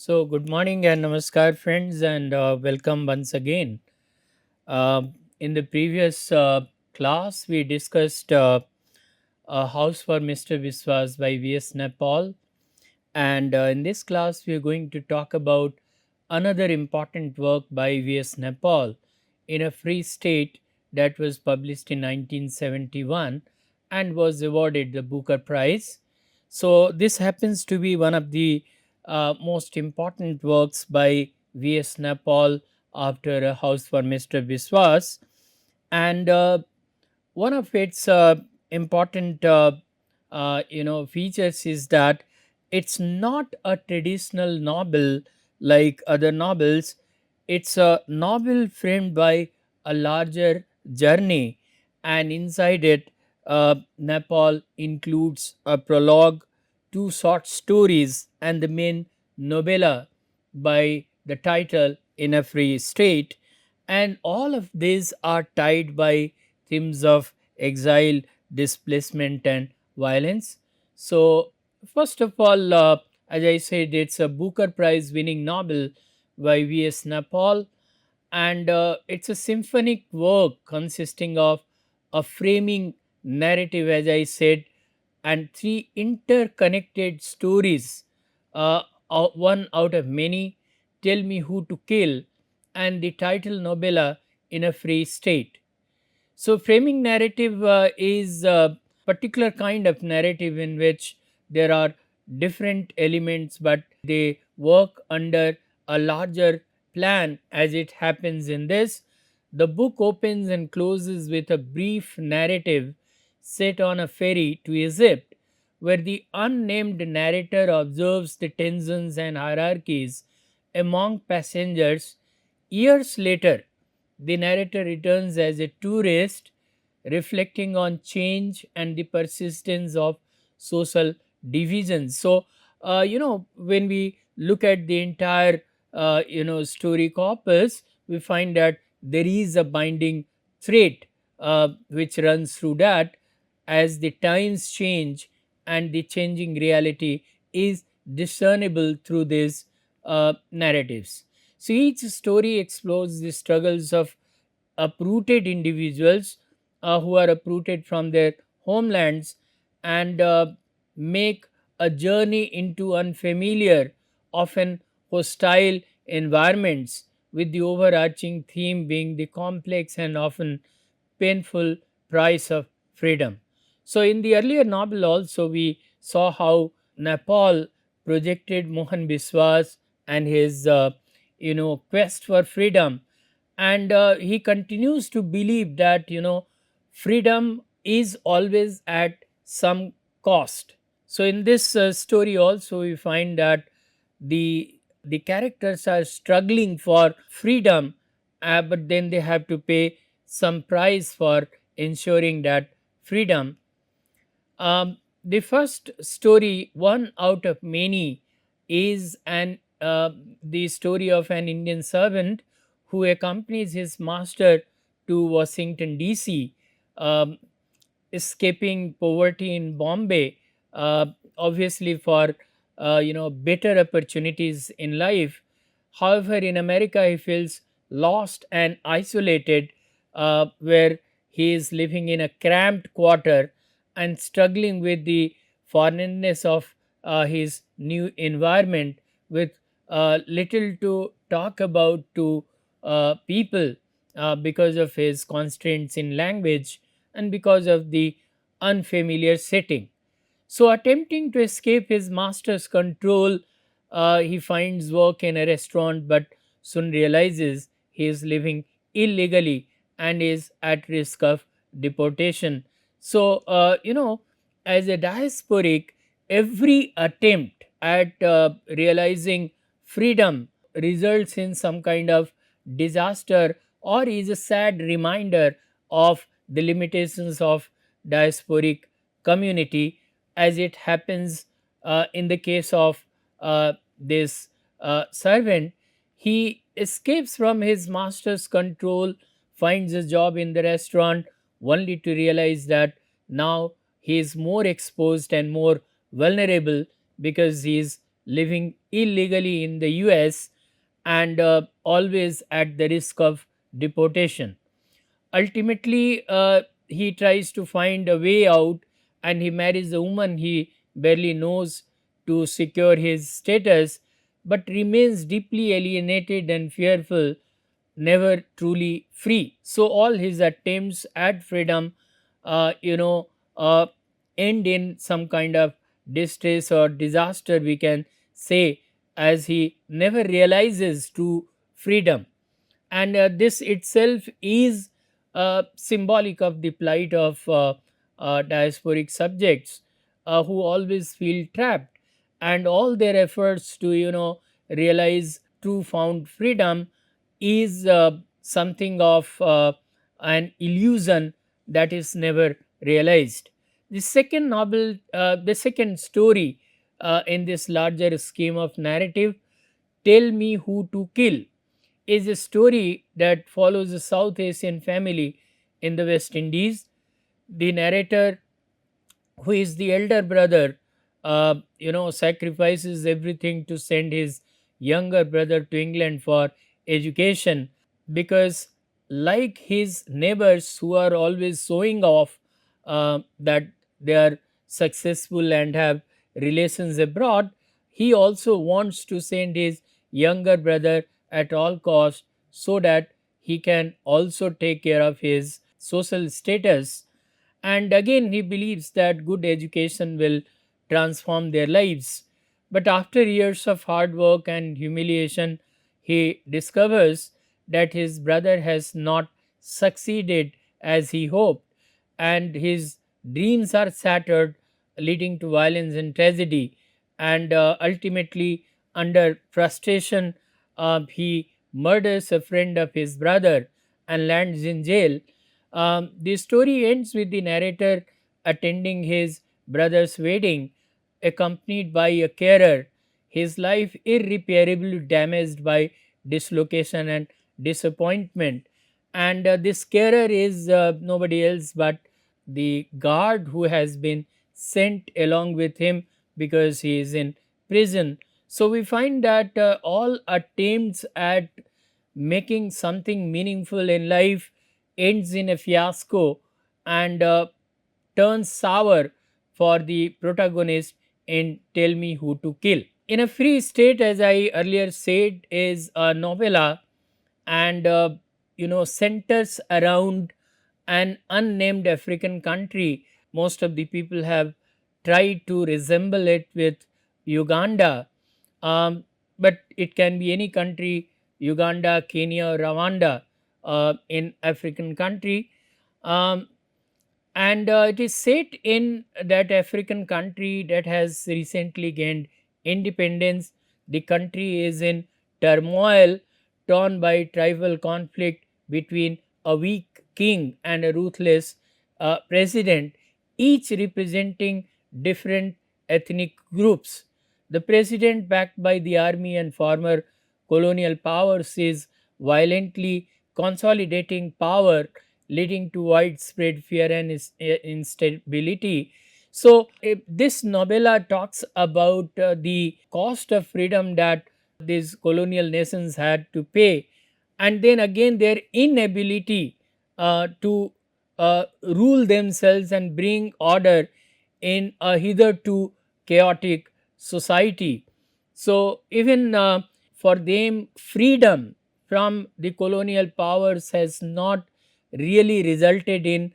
So, good morning and namaskar, friends, and welcome once again. In the previous class, we discussed A House for Mr. Viswas by V.S. Naipaul, and in this class, we are going to talk about another important work by V.S. Naipaul in a free state that was published in 1971 and was awarded the Booker Prize. So, this happens to be one of the most important works by V.S. Naipaul after A House for Mr. Biswas. And one of its important features is that it's not a traditional novel like other novels. It's a novel framed by a larger journey, and inside it, Nepal includes a prologue, two short stories, and the main novella by the title In a Free State. And all of these are tied by themes of exile, displacement, and violence. So, first of all, as I said, it's a Booker Prize winning novel by V.S. Naipaul, and it's a symphonic work consisting of a framing narrative, as I said, and three interconnected stories, one out of many: Tell Me Who to Kill, and the title novella In a Free State. So, framing narrative is a particular kind of narrative in which there are different elements, but they work under a larger plan. As it happens in this, the book opens and closes with a brief narrative set on a ferry to Egypt, where the unnamed narrator observes the tensions and hierarchies among passengers. Years later, the narrator returns as a tourist, reflecting on change and the persistence of social divisions. So, when we look at the entire, story corpus, we find that there is a binding thread which runs through that as the times change and the changing reality is discernible through these narratives. So each story explores the struggles of uprooted individuals who are uprooted from their homelands and make a journey into unfamiliar, often hostile environments, with the overarching theme being the complex and often painful price of freedom. So, in the earlier novel, also, we saw how Nepal projected Mohan Biswas and his quest for freedom, and he continues to believe that freedom is always at some cost. So in this story also we find that the characters are struggling for freedom, but then they have to pay some price for ensuring that freedom. The first story, one out of many, is the story of an Indian servant who accompanies his master to Washington D.C., um, escaping poverty in Bombay, obviously for better opportunities in life. However, in America, he feels lost and isolated, where he is living in a cramped quarter and struggling with the foreignness of his new environment, with little to talk about to people because of his constraints in language and because of the unfamiliar setting. So, attempting to escape his master's control, he finds work in a restaurant but soon realizes he is living illegally and is at risk of deportation. So, as a diasporic, every attempt at realizing freedom results in some kind of disaster or is a sad reminder of the limitations of diasporic community, as it happens in the case of this servant. He escapes from his master's control, finds a job in the restaurant, only to realize that now he is more exposed and more vulnerable because he is living illegally in the US, and always at the risk of deportation. Ultimately, he tries to find a way out, and he marries a woman he barely knows to secure his status, but remains deeply alienated and fearful, never truly free. So all his attempts at freedom, uh, you know, uh, end in some kind of distress or disaster, we can say, as he never realizes true freedom. And this itself is symbolic of the plight of diasporic subjects who always feel trapped, and all their efforts to realize true found freedom is something of an illusion that is never realized. The second story in this larger scheme of narrative, Tell Me Who to Kill, is a story that follows a South Asian family in the West Indies. The narrator, who is the elder brother, sacrifices everything to send his younger brother to England for education, because, like his neighbors who are always showing off that they are successful and have relations abroad, he also wants to send his younger brother at all costs, so that he can also take care of his social status. And again, he believes that good education will transform their lives. But after years of hard work and humiliation, he discovers that his brother has not succeeded as he hoped, and his dreams are shattered, leading to violence and tragedy. And ultimately, under frustration, he murders a friend of his brother and lands in jail. The story ends with the narrator attending his brother's wedding, accompanied by a carer, his life irreparably damaged by dislocation and disappointment. And this carer is nobody else but the guard who has been sent along with him because he is in prison. So we find that all attempts at making something meaningful in life ends in a fiasco, and turns sour for the protagonist in Tell Me Who to Kill. In a Free State, as I earlier said, is a novella, and centers around an unnamed African country. Most of the people have tried to resemble it with Uganda, um, but it can be any country: Uganda, Kenya, or Rwanda, in African country. Um, and it is set in that African country that has recently gained independence. The country is in turmoil, torn by tribal conflict between a weak king and a ruthless president, each representing different ethnic groups. The president, backed by the army and former colonial powers, is violently consolidating power, leading to widespread fear and instability. So, this novella talks about the cost of freedom that these colonial nations had to pay, and then again their inability to rule themselves and bring order in a hitherto chaotic society. So, even for them, freedom from the colonial powers has not really resulted in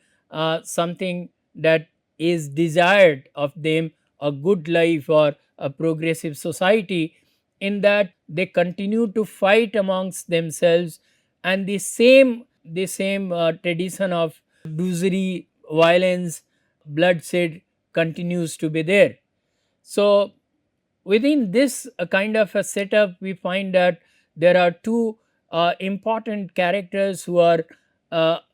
something that is desired of them, a good life or a progressive society, in that they continue to fight amongst themselves, and the same tradition of usury, violence, bloodshed continues to be there. So within this kind of a setup, we find that there are two important characters who are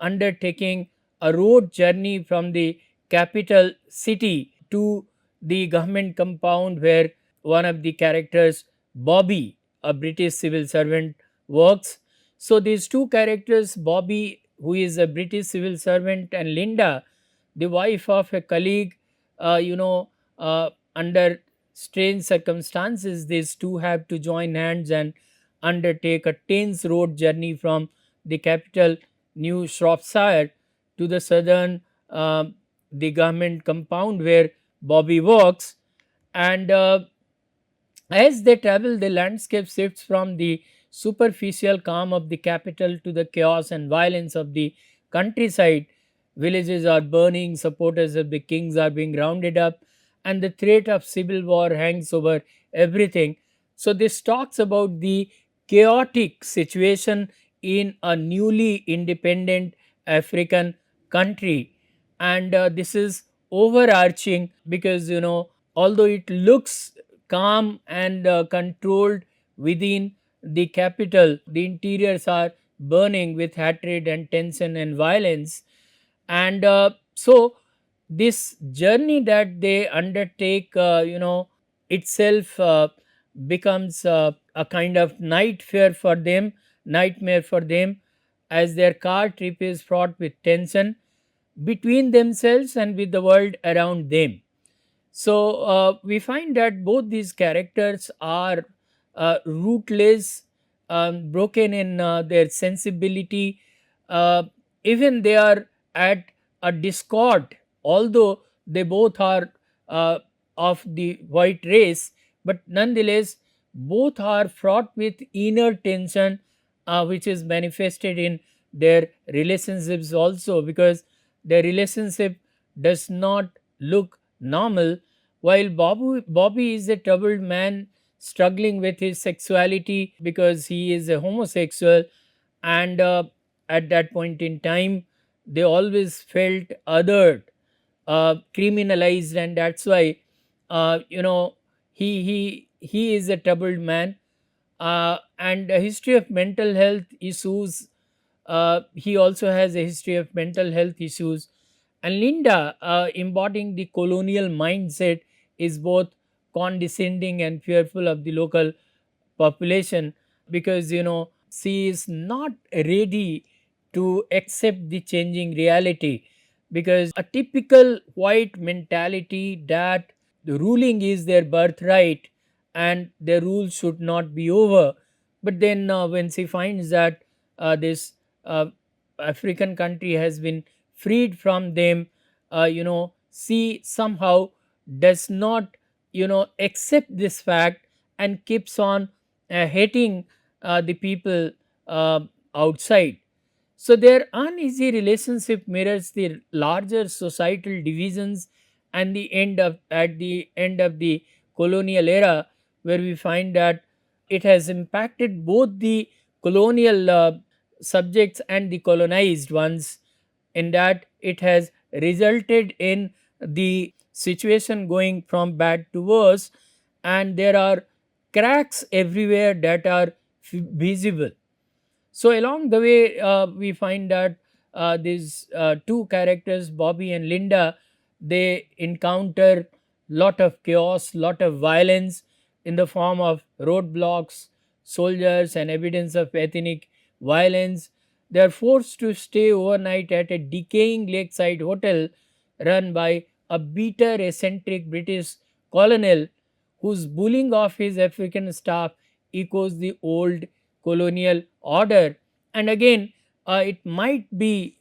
undertaking a road journey from the capital city to the government compound, where one of the characters, Bobby, a British civil servant, works. So these two characters, Bobby, who is a British civil servant, and Linda, the wife of a colleague, under strange circumstances, these two have to join hands and undertake a tense road journey from the capital, New Shropshire, to the southern, the government compound where Bobby works. And as they travel, the landscape shifts from the superficial calm of the capital to the chaos and violence of the countryside. Villages are burning, supporters of the kings are being rounded up, and the threat of civil war hangs over everything. So, this talks about the chaotic situation in a newly independent African country. And this is overarching because, although it looks calm and controlled within the capital, the interiors are burning with hatred and tension and violence. And so, this journey that they undertake, itself becomes a kind of nightmare for them, as their car trip is fraught with tension between themselves and with the world around them. So we find that both these characters are rootless, broken in their sensibility. Uh, Even they are at a discord, although they both are uh, of the white race, but nonetheless, both are fraught with inner tension, which is manifested in their relationships also, because their relationship does not look normal. While Bobby is a troubled man struggling with his sexuality because he is a homosexual, and at that point in time, they always felt othered, criminalized, and that's why, uh, you know, he is a troubled man, and a history of mental health issues. He also has a history of mental health issues. And Linda, embodying the colonial mindset, is both condescending and fearful of the local population, because she is not ready to accept the changing reality, because a typical white mentality that the ruling is their birthright and their rule should not be over. But then when she finds that this uh, African country has been freed from them, she somehow does not accept this fact and keeps on hating the people uh, outside. So their uneasy relationship mirrors the larger societal divisions and the end of at the end of the colonial era, where we find that it has impacted both the colonial subjects and the colonized ones, in that it has resulted in the situation going from bad to worse, and there are cracks everywhere that are visible. So along the way, we find that these two characters, Bobby and Linda, they encounter lot of chaos, lot of violence in the form of roadblocks, soldiers, and evidence of ethnic violence. They are forced to stay overnight at a decaying lakeside hotel run by a bitter, eccentric British colonel whose bullying of his African staff echoes the old colonial order. And again, it might be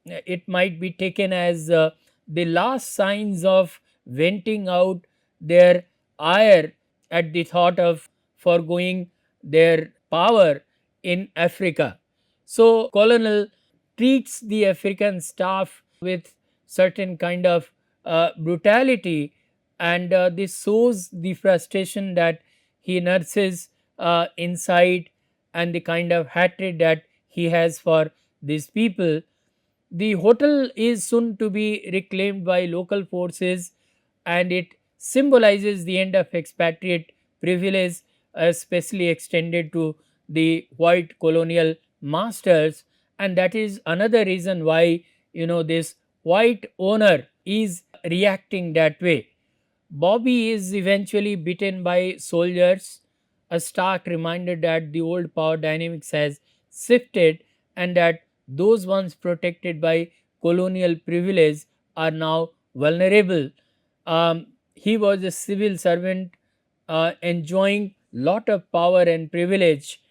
it might be taken as the last signs of venting out their ire at the thought of foregoing their power in Africa. So colonel treats the African staff with certain kind of brutality, and this shows the frustration that he nurses inside, and the kind of hatred that he has for these people. The hotel is soon to be reclaimed by local forces, and it symbolizes the end of expatriate privilege, especially extended to the white colonial masters. And that is another reason why this white owner is reacting that way. Bobby is eventually beaten by soldiers, a stark reminder that the old power dynamics has shifted, and that those once protected by colonial privilege are now vulnerable. he was a civil servant enjoying lot of power and privilege.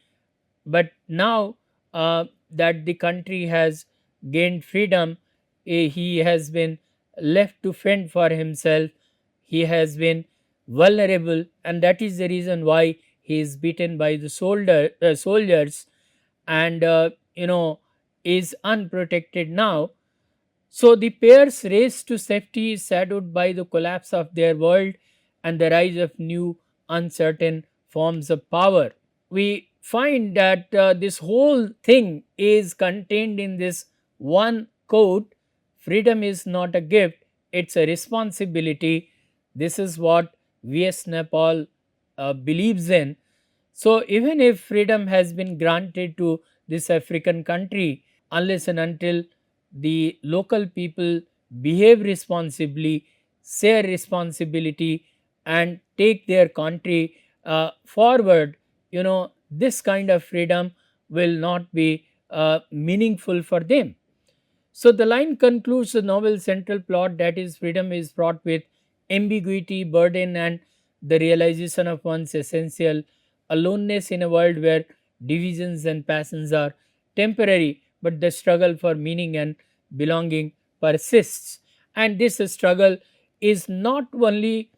But now that the country has gained freedom, he has been left to fend for himself. He has been vulnerable, and that is the reason why he is beaten by the soldiers, and is unprotected now. So the pair's race to safety is shadowed by the collapse of their world and the rise of new, uncertain forms of power. We find that this whole thing is contained in this one quote: freedom is not a gift, it's a responsibility. This is what V.S. Naipaul believes in. So, even if freedom has been granted to this African country, unless and until the local people behave responsibly, share responsibility, and take their country forward, this kind of freedom will not be meaningful for them. So the line concludes the novel's central plot, that is, freedom is fraught with ambiguity, burden, and the realization of one's essential aloneness in a world where divisions and passions are temporary, but the struggle for meaning and belonging persists. And this struggle is not only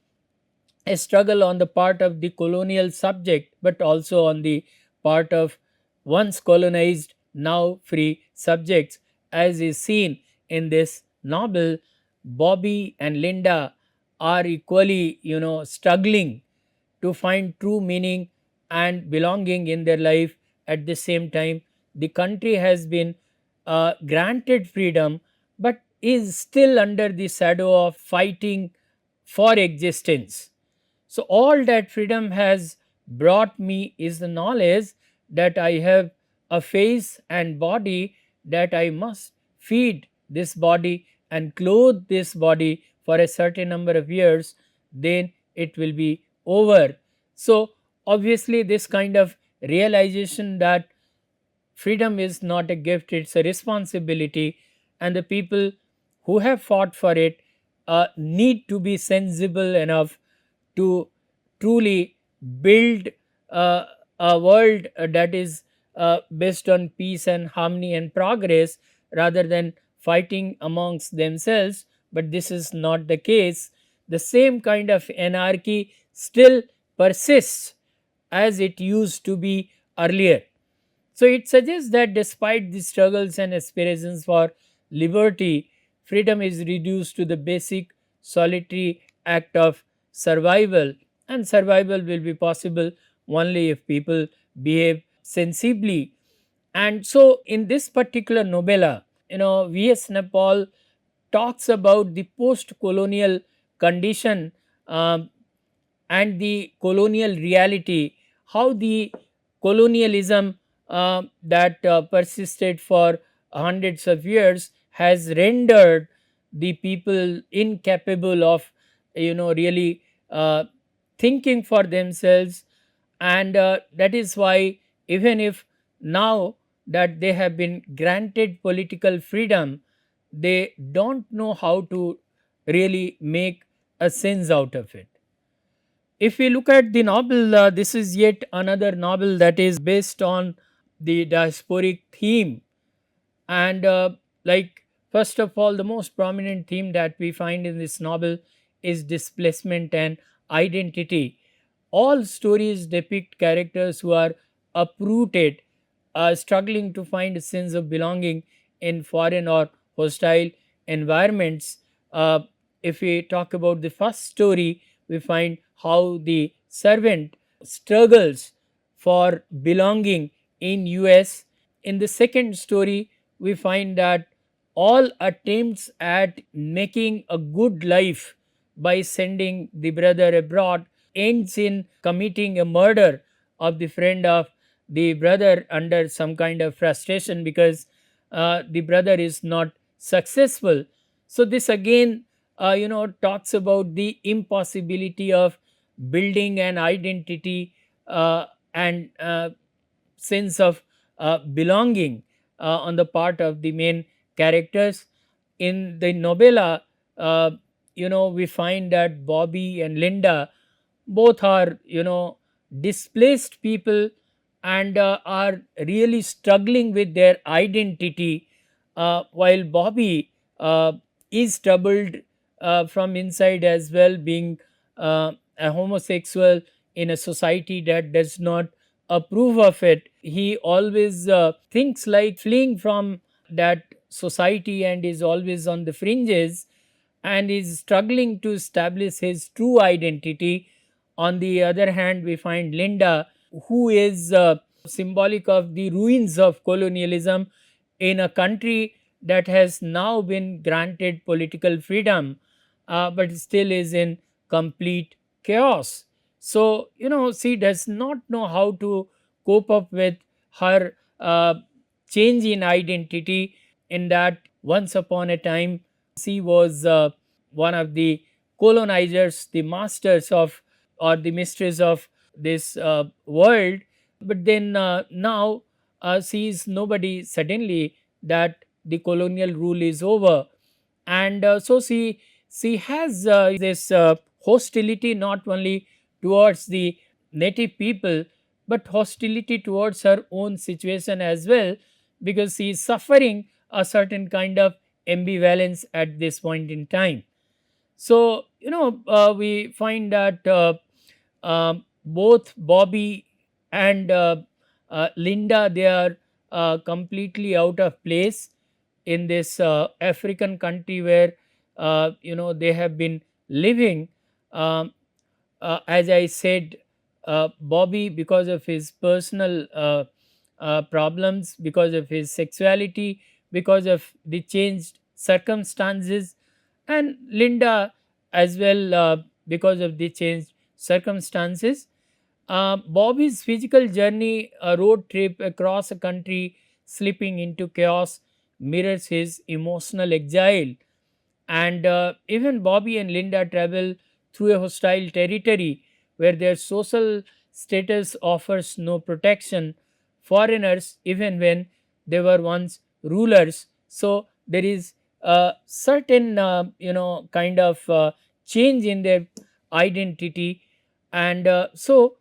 a struggle on the part of the colonial subject, but also on the part of once colonized, now free subjects, as is seen in this novel. Bobby and Linda are equally, struggling to find true meaning and belonging in their life. At the same time, the country has been granted freedom, but is still under the shadow of fighting for existence. So, all that freedom has brought me is the knowledge that I have a face and body, that I must feed this body and clothe this body for a certain number of years, then it will be over. So, obviously, this kind of realization that freedom is not a gift, it's a responsibility, and the people who have fought for it need to be sensible enough to truly build a world that is based on peace and harmony and progress, rather than fighting amongst themselves. But this is not the case. The same kind of anarchy still persists as it used to be earlier. So it suggests that despite the struggles and aspirations for liberty, freedom is reduced to the basic solitary act of survival, and survival will be possible only if people behave sensibly. And so, in this particular novella, V.S. Naipaul talks about the post colonial condition, um, and the colonial reality, how the colonialism that persisted for hundreds of years has rendered the people incapable of really thinking for themselves. And that is why, even if now that they have been granted political freedom, they don't know how to really make a sense out of it. If we look at the novel, this is yet another novel that is based on the diasporic theme. And like, first of all, the most prominent theme that we find in this novel is displacement and identity. All stories depict characters who are uprooted, struggling to find a sense of belonging in foreign or hostile environments. Uh, if we talk about the first story, we find how the servant struggles for belonging in US. In the second story, we find that all attempts at making a good life by sending the brother abroad ends in committing a murder of the friend of the brother under some kind of frustration, because the brother is not successful. So this again talks about the impossibility of building an identity and sense of belonging on the part of the main characters. In the novella, we find that Bobby and Linda both are, displaced people, and are really struggling with their identity, while Bobby is troubled from inside as well, being a homosexual in a society that does not approve of it. He always thinks like fleeing from that society and is always on the fringes and is struggling to establish his true identity. On the other hand, we find Linda, who is symbolic of the ruins of colonialism in a country that has now been granted political freedom, but still is in complete chaos. So, she does not know how to cope up with her change in identity, in that once upon a time she was one of the colonizers, the masters of, or the mistress of this world. But then now she is nobody suddenly, that the colonial rule is over. And so she has this hostility not only towards the native people, but hostility towards her own situation as well, because she is suffering a certain kind of ambivalence at this point in time. So, we find that both Bobby and Linda, they are completely out of place in this African country where they have been living. Um, as I said, Bobby, because of his personal problems, because of his sexuality, because of the changed circumstances, and Linda as well, because of the changed circumstances. Bobby's physical journey, a road trip across a country slipping into chaos, mirrors his emotional exile. And even Bobby and Linda travel through a hostile territory where their social status offers no protection. Foreigners, even when they were once rulers. So there is a certain, kind of change in their identity. And so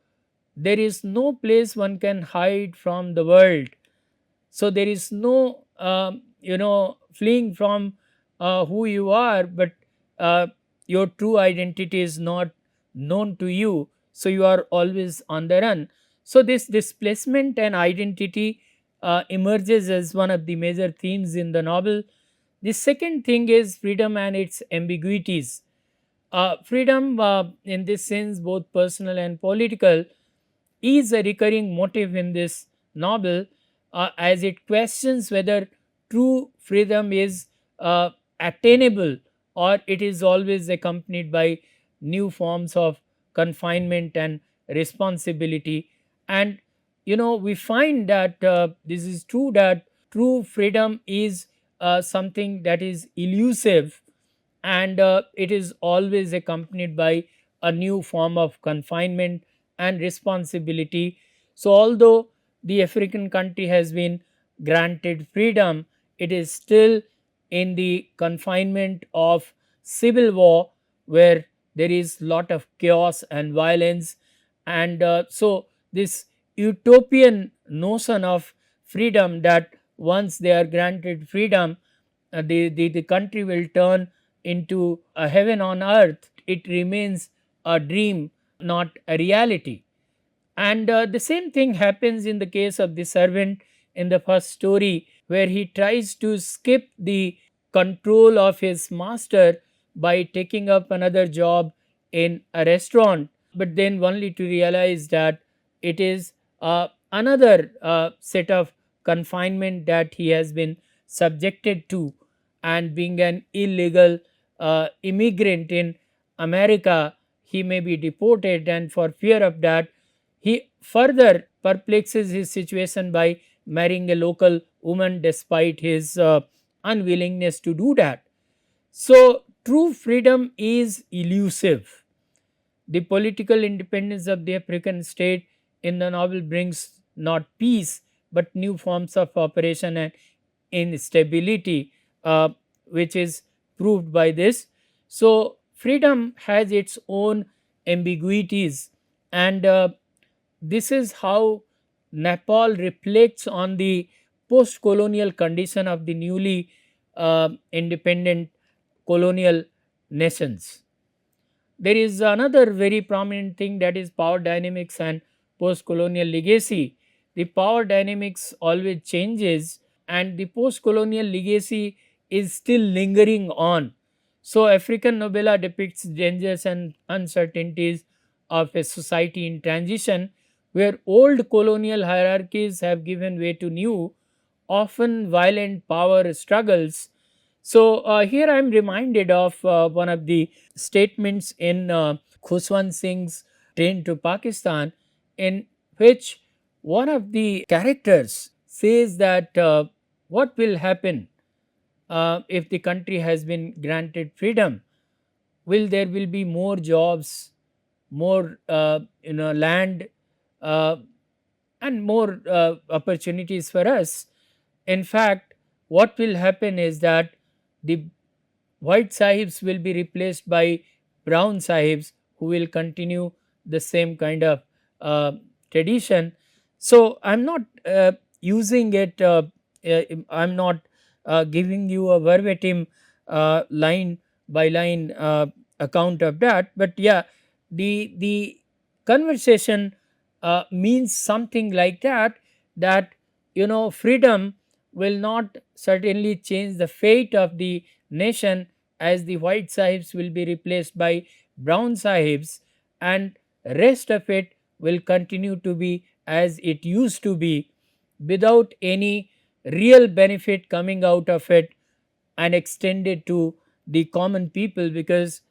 there is no place one can hide from the world. So there is no fleeing from who you are, but uh, your true identity is not known to you, so you are always on the run. So this displacement and identity emerges as one of the major themes in the novel. The second thing is freedom and its ambiguities. Freedom, in this sense, both personal and political, is a recurring motive in this novel, as it questions whether true freedom is attainable, or it is always accompanied by new forms of confinement and responsibility. And we find that this is true, that true freedom is something that is elusive, and it is always accompanied by a new form of confinement and responsibility. So, although the African country has been granted freedom, it is still in the confinement of civil war, where there is lot of chaos and violence. And so this utopian notion of freedom, that once they are granted freedom, the country will turn into a heaven on earth, it remains a dream, not a reality. And the same thing happens in the case of the servant in the first story, where he tries to skip the control of his master by taking up another job in a restaurant, but then only to realize that it is another set of confinement that he has been subjected to. And being an illegal immigrant in America, he may be deported, and for fear of that, he further perplexes his situation by marrying a local woman despite his unwillingness to do that. So, true freedom is elusive. The political independence of the African state in the novel brings not peace, but new forms of operation and instability, which is proved by this. So, freedom has its own ambiguities, and this is how Nepal reflects on the post colonial condition of the newly independent colonial nations. There is another very prominent thing, that is power dynamics and post colonial legacy. The power dynamics always changes, and the post colonial legacy is still lingering on. So, African novella depicts dangers and uncertainties of a society in transition, where old colonial hierarchies have given way to new, often violent power struggles. So, here I am reminded of one of the statements in Khuswant Singh's Train to Pakistan, in which one of the characters says that what will happen if the country has been granted freedom? Will there will be more jobs, more land, uh, and more opportunities for us? In fact, what will happen is that the white sahibs will be replaced by brown sahibs, who will continue the same kind of uh, tradition. So I'm not using it, I'm not giving you a verbatim line by line account of that, but yeah, the conversation means something like that, that freedom will not certainly change the fate of the nation, as the white sahibs will be replaced by brown sahibs, and rest of it will continue to be as it used to be, without any real benefit coming out of it and extended to the common people, because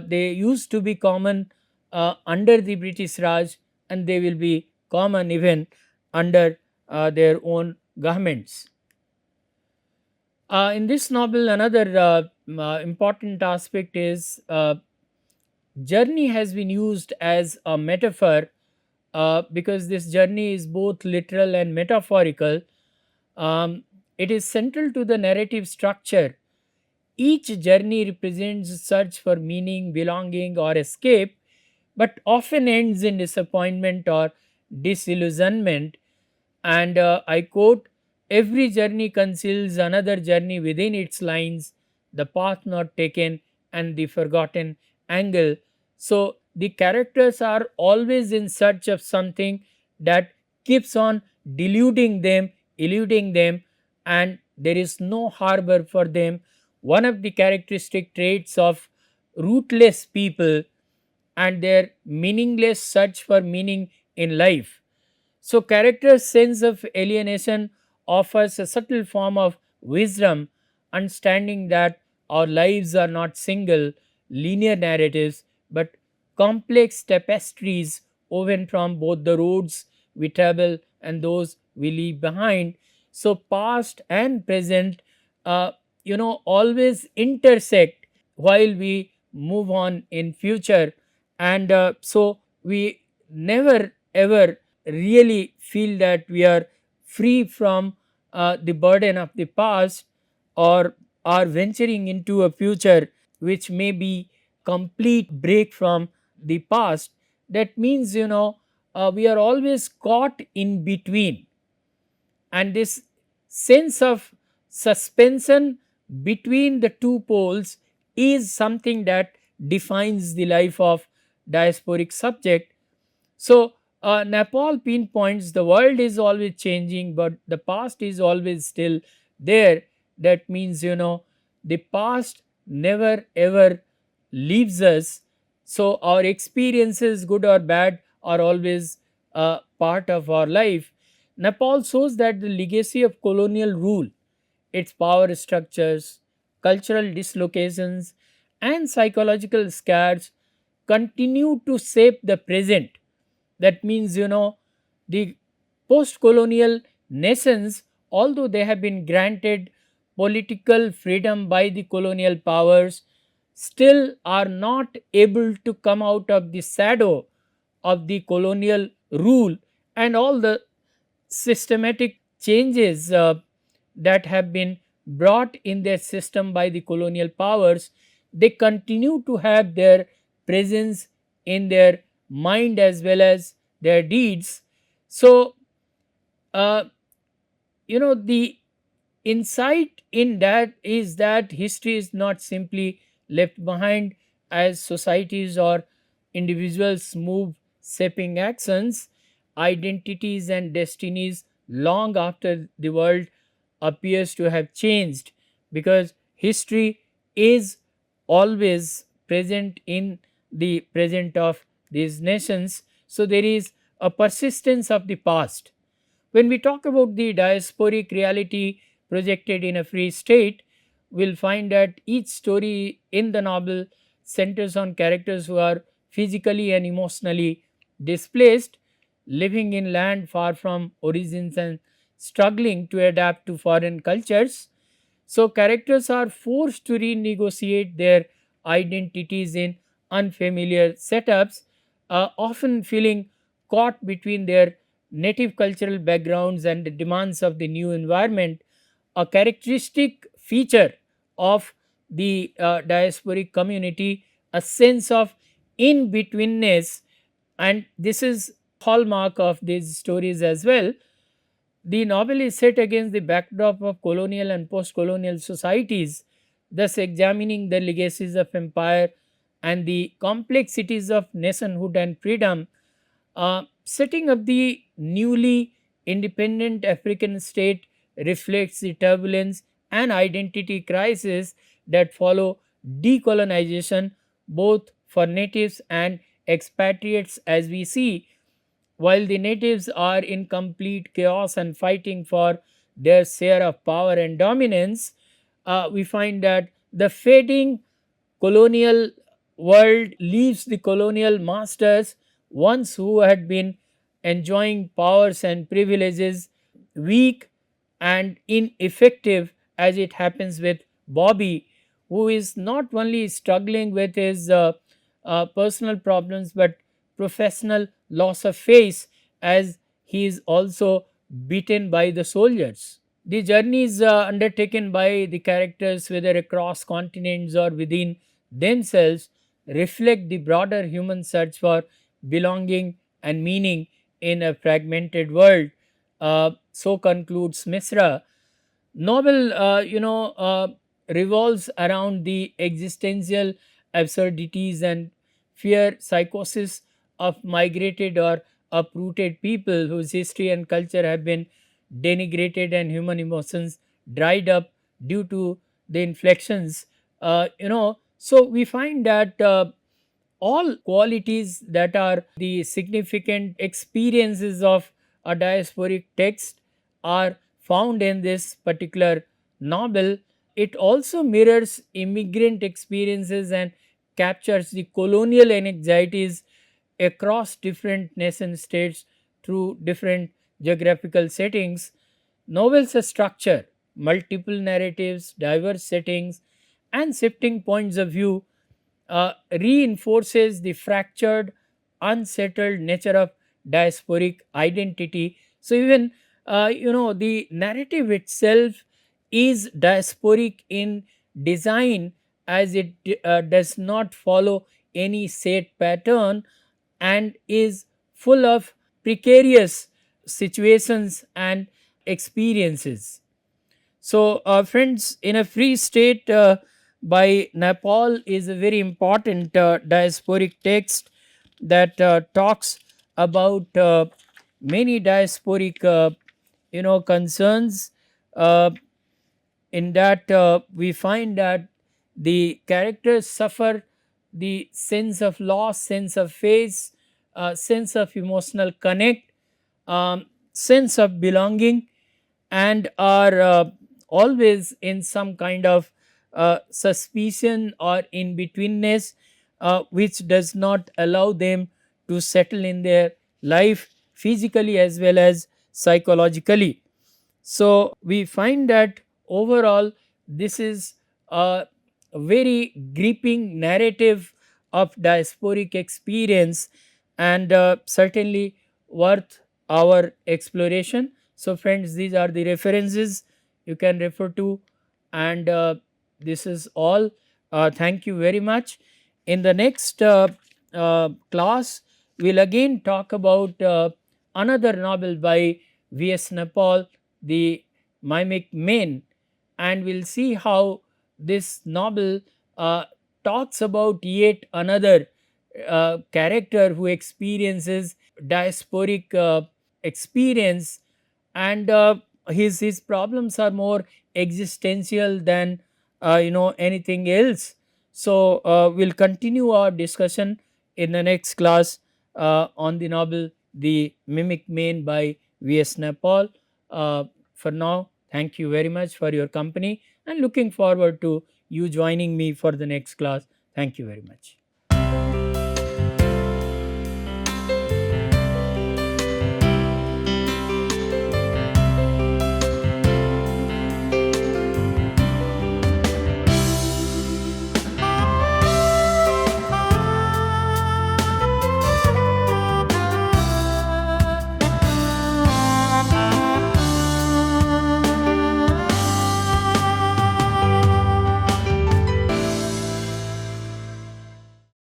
they used to be common under the British Raj, and they will be common even under their own governments. In this novel, another important aspect is journey has been used as a metaphor, because this journey is both literal and metaphorical. Um, it is central to the narrative structure. Each journey represents a search for meaning, belonging, or escape, but often ends in disappointment or disillusionment. And I quote, "Every journey conceals another journey within its lines, the path not taken, and the forgotten angle." So the characters are always in search of something that keeps on deluding them, eluding them, and there is no harbor for them. One of the characteristic traits of rootless people and their meaningless search for meaning in life. So, character's sense of alienation offers a subtle form of wisdom, understanding that our lives are not single, linear narratives, but complex tapestries woven from both the roads we travel and those we leave behind. So, past and present, always intersect while we move on in future, and so we never ever really feel that we are free from the burden of the past, or are venturing into a future which may be complete break from the past. That means we are always caught in between, and this sense of suspension between the two poles is something that defines the life of diasporic subject. So, Naipaul pinpoints the world is always changing, but the past is always still there. That means, the past never ever leaves us. So, our experiences, good or bad, are always part of our life. Nepal shows that the legacy of colonial rule, its power structures, cultural dislocations, and psychological scars continue to shape the present. That means, the post colonial nations, although they have been granted political freedom by the colonial powers, still are not able to come out of the shadow of the colonial rule and all the systematic changes that have been brought in their system by the colonial powers. they continue to have their presence in their mind as well as their deeds. So, uh, the insight in that is that history is not simply left behind as societies or individuals move, shaping actions, identities, and destinies long after the world appears to have changed, because history is always present in the present of these nations. So, there is a persistence of the past. When we talk about the diasporic reality projected in a free state, we'll find that each story in the novel centers on characters who are physically and emotionally displaced, living in land far from origins and struggling to adapt to foreign cultures. So, characters are forced to renegotiate their identities in unfamiliar setups, often feeling caught between their native cultural backgrounds and the demands of the new environment. A characteristic feature of the diasporic community, a sense of in betweenness, and this is hallmark of these stories as well. The novel is set against the backdrop of colonial and post colonial societies, thus examining the legacies of empire and the complexities of nationhood and freedom. Setting up the newly independent African state reflects the turbulence and identity crisis that follow decolonization, both for natives and expatriates, as we see. While the natives are in complete chaos and fighting for their share of power and dominance, we find that the fading colonial world leaves the colonial masters, once who had been enjoying powers and privileges, weak and ineffective, as it happens with Bobby, who is not only struggling with his personal problems but professional loss of face, as he is also beaten by the soldiers. The journeys undertaken by the characters, whether across continents or within themselves, reflect the broader human search for belonging and meaning in a fragmented world. So concludes Misra. Novel, revolves around the existential absurdities and fear psychosis of migrated or uprooted people whose history and culture have been denigrated and human emotions dried up due to the inflections. So we find that all qualities that are the significant experiences of a diasporic text are found in this particular novel. It also mirrors immigrant experiences and captures the colonial anxieties across different nation states through different geographical settings. Novels structure multiple narratives, diverse settings, and shifting points of view reinforces the fractured, unsettled nature of diasporic identity. So even the narrative itself is diasporic in design, as it does not follow any set pattern and is full of precarious situations and experiences. So, friends, in a free state by Naipaul is a very important diasporic text that talks about many diasporic, concerns. Uh, in that we find that the characters suffer the sense of loss, sense of face, sense of emotional connect, sense of belonging, and are always in some kind of suspicion or in betweenness, which does not allow them to settle in their life physically as well as psychologically. So we find that overall this is a very gripping narrative of diasporic experience, and certainly worth our exploration. So friends, these are the references you can refer to, and this is all Thank you very much. In the next class, we'll again talk about another novel by V.S. Naipaul, The Mimic Man, and we'll see how this novel uh, talks about yet another character who experiences diasporic experience, and his problems are more existential than anything else. So we'll continue our discussion in the next class on the novel The Mimic Man by V.S. Naipaul. uh, for now, thank you very much for your company, and looking forward to you joining me for the next class. Thank you very much.